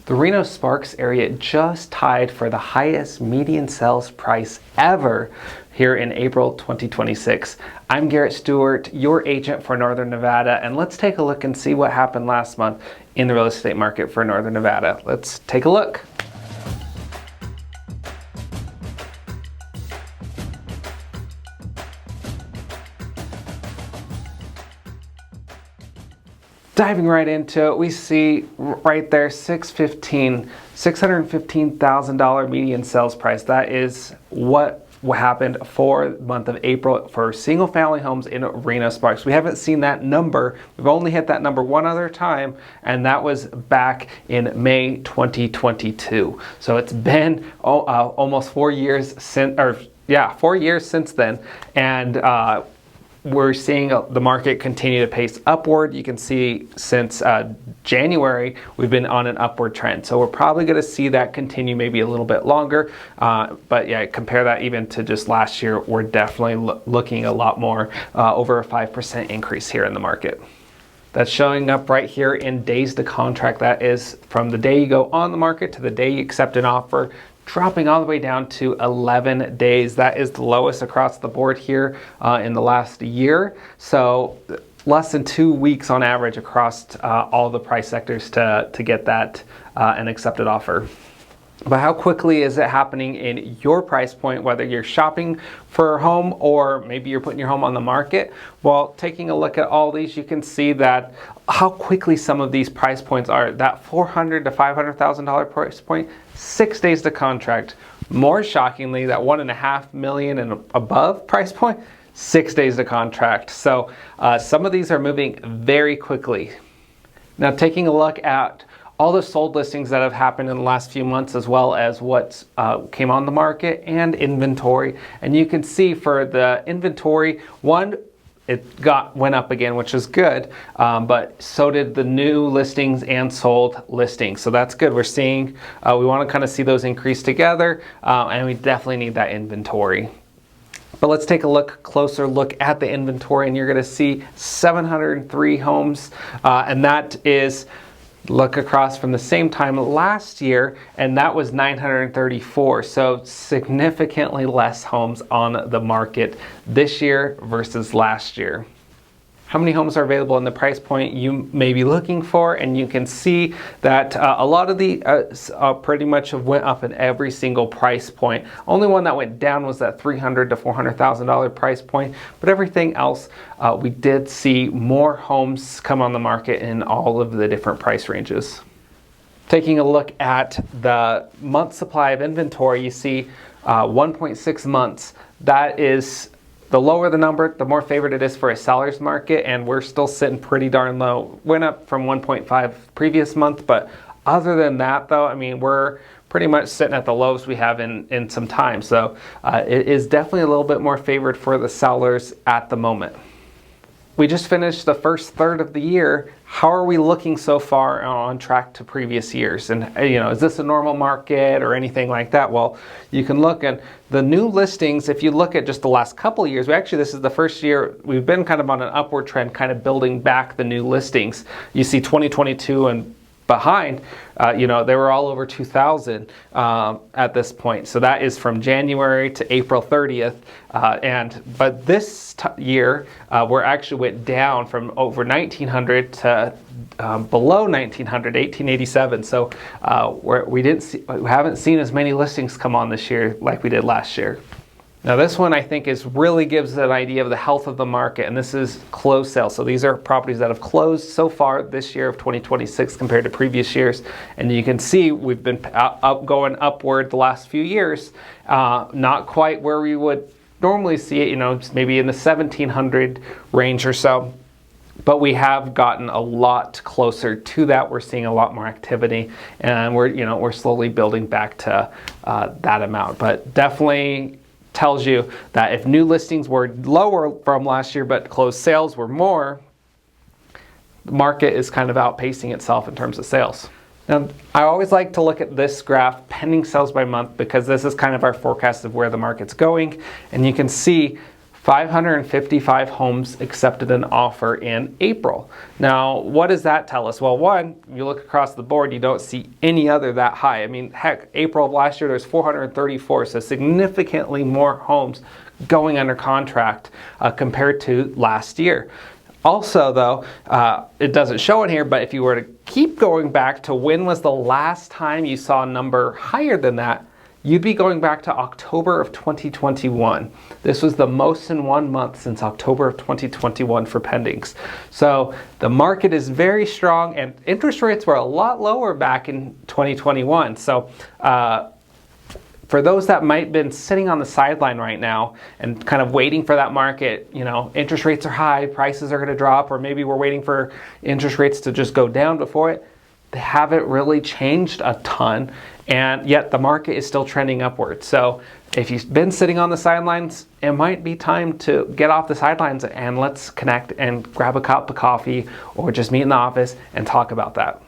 The Reno Sparks area just tied for the highest median sales price ever here in April 2026. I'm Garrett Stewart, your agent for Northern Nevada, and let's take a look and see what happened last month in the real estate market for Northern Nevada. Let's take a look. Diving right into it, we see right there $615,000 median sales price. That is what happened for the month of April for single family homes in Reno Sparks. We haven't seen that number. We've only hit that number one other time, and that was back in May 2022. So it's been almost 4 years since, 4 years since then, and we're seeing the market continue to pace upward. You can see since January, we've been on an upward trend. So we're probably going to see that continue maybe a little bit longer. But yeah, compare that even to just last year, we're definitely looking a lot more, over a 5% increase here in the market. That's showing up right here in days to contract. That is from the day you go on the market to the day you accept an offer, dropping all the way down to 11 days. That is the lowest across the board here in the last year. So less than 2 weeks on average across all the price sectors to get that an accepted offer. But how quickly is it happening in your price point, whether you're shopping for a home or maybe you're putting your home on the market? Well, taking a look at all these, you can see that how quickly some of these price points are. That $400,000 to $500,000 price point, 6 days to contract. More shockingly, that $1.5 million and above price point, 6 days to contract. So some of these are moving very quickly. Now, taking a look at all the sold listings that have happened in the last few months, as well as what came on the market and inventory. And you can see for the inventory, it went up again, which is good, but so did the new listings and sold listings. So that's good. We're seeing, we want to kind of see those increase together, and we definitely need that inventory. But let's take a closer look at the inventory, and you're going to see 703 homes, and that is, look across from the same time last year, and that was 934. So significantly less homes on the market this year versus last year. How many homes are available in the price point you may be looking for? And you can see that a lot of the pretty much have went up in every single price point. Only one that went down was that $300,000 to $400,000 price point. But everything else, we did see more homes come on the market in all of the different price ranges. Taking a look at the month supply of inventory, you see 1.6 months. That is, the lower the number, the more favored it is for a seller's market, and we're still sitting pretty darn low. Went up from 1.5 previous month, but other than that though, I mean, we're pretty much sitting at the lowest we have in some time. So it is definitely a little bit more favored for the sellers at the moment. We just finished the first third of the year. How are we looking so far on track to previous years? And is this a normal market or anything like that? Well, you can look at the new listings. If you look at just the last couple of years, this is the first year we've been kind of on an upward trend, kind of building back the new listings. You see 2022 and behind, they were all over 2,000 at this point. So that is from January to April 30th. But this year, we're actually went down from over 1,900 to below 1,900, 1,887. So we haven't seen as many listings come on this year like we did last year. Now this one I think really gives an idea of the health of the market, and this is closed sales. So these are properties that have closed so far this year of 2026 compared to previous years. And you can see we've been going upward the last few years, not quite where we would normally see it, maybe in the 1,700 range or so. But we have gotten a lot closer to that. We're seeing a lot more activity, and we're slowly building back to that amount. But definitely tells you that if new listings were lower from last year but closed sales were more, the market is kind of outpacing itself in terms of sales. Now, I always like to look at this graph, pending sales by month, because this is kind of our forecast of where the market's going. And you can see 555 homes accepted an offer in April. Now, what does that tell us? Well, one, you look across the board, you don't see any other that high. I mean, heck, April of last year, there's 434, so significantly more homes going under contract compared to last year. Also, though, it doesn't show in here, but if you were to keep going back to when was the last time you saw a number higher than that, you'd be going back to October of 2021. This was the most in 1 month since October of 2021 for pendings. So the market is very strong, and interest rates were a lot lower back in 2021. So for those that might have been sitting on the sideline right now and kind of waiting for that market, you know, interest rates are high, prices are going to drop, or maybe we're waiting for interest rates to just go down before it, they haven't really changed a ton, and yet the market is still trending upward. So if you've been sitting on the sidelines, it might be time to get off the sidelines and let's connect and grab a cup of coffee or just meet in the office and talk about that.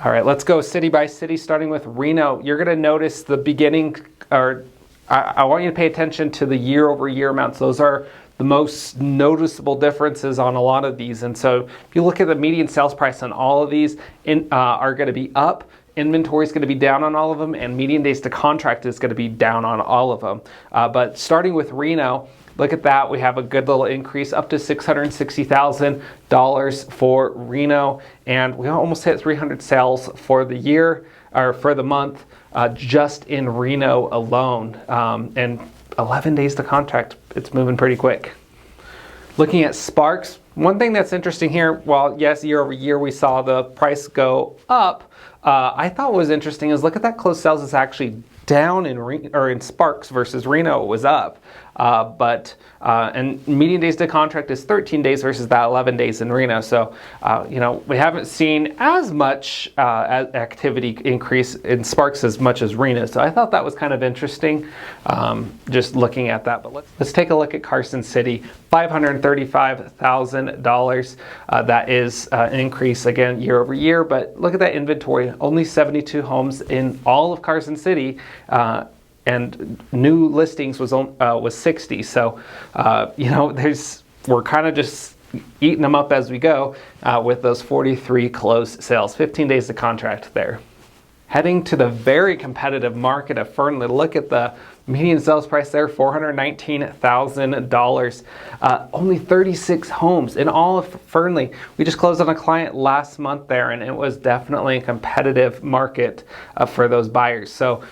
All right, let's go city by city, starting with Reno. You're going to notice the beginning, or I want you to pay attention to the year-over-year amounts. Those are the most noticeable differences on a lot of these. And so if you look at the median sales price on all of these, are going to be up. Inventory is going to be down on all of them, and median days to contract is going to be down on all of them. But starting with Reno, look at that. We have a good little increase up to $660,000 for Reno, and we almost hit 300 sales for the year, or for the month, just in Reno alone. And 11 days to contract, it's moving pretty quick. Looking at Sparks, one thing that's interesting here, while yes, year over year we saw the price go up, I thought was interesting is look at that closed sales is actually down in Sparks versus Reno was up. And median days to contract is 13 days versus that 11 days in Reno. So, you know, we haven't seen as much activity increase in Sparks as much as Reno. So I thought that was kind of interesting, just looking at that. But let's take a look at Carson City, $535,000. That is an increase again year over year. But look at that inventory, only 72 homes in all of Carson City. And new listings was 60. So, you know, we're kind of just eating them up as we go with those 43 closed sales, 15 days to contract there. Heading to the very competitive market of Fernley, look at the median sales price there, $419,000. Only 36 homes in all of Fernley. We just closed on a client last month there, and it was definitely a competitive market for those buyers. So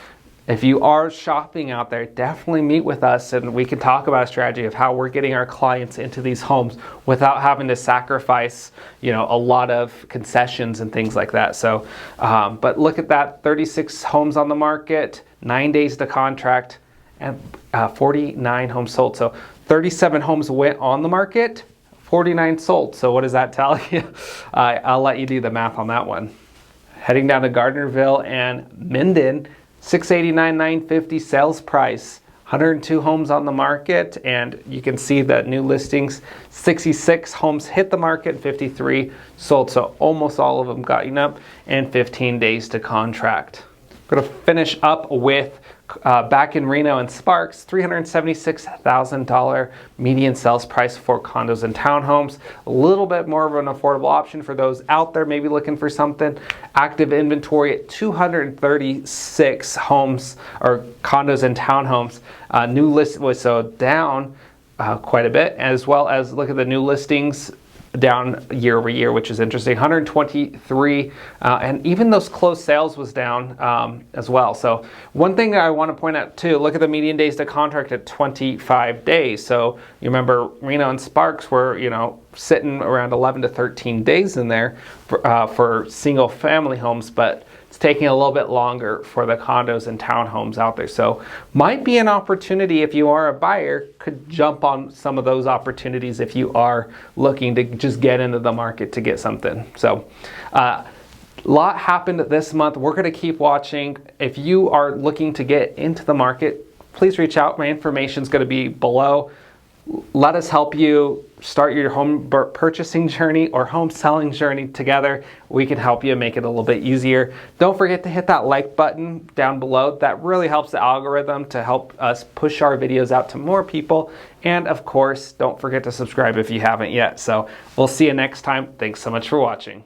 if you are shopping out there, definitely meet with us and we can talk about a strategy of how we're getting our clients into these homes without having to sacrifice, you know, a lot of concessions and things like that. So, but look at that, 36 homes on the market, 9 days to contract, and 49 homes sold. So 37 homes went on the market, 49 sold. So what does that tell you? I'll let you do the math on that one. Heading down to Gardnerville and Minden, $689,950 sales price, 102 homes on the market, and you can see that new listings, 66 homes hit the market, 53 sold, so almost all of them got eaten up, and 15 days to contract. We're going to finish up with back in Reno and Sparks, $376,000 median sales price for condos and townhomes. A little bit more of an affordable option for those out there maybe looking for something. Active inventory at 236 homes or condos and townhomes. New list was so down quite a bit, as well as look at the new listings down year over year, which is interesting, 123, and even those closed sales was down as well. So one thing that I want to point out too, look at the median days to contract at 25 days. So you remember Reno and Sparks were, you know, sitting around 11 to 13 days in there for single family homes, but it's taking a little bit longer for the condos and townhomes out there. So might be an opportunity if you are a buyer, could jump on some of those opportunities if you are looking to just get into the market to get something. So a lot happened this month. We're going to keep watching. If you are looking to get into the market, please reach out. My information is going to be below. Let us help you start your home purchasing journey or home selling journey together. We can help you make it a little bit easier. Don't forget to hit that like button down below. That really helps the algorithm to help us push our videos out to more people. And of course, don't forget to subscribe if you haven't yet. So we'll see you next time. Thanks so much for watching.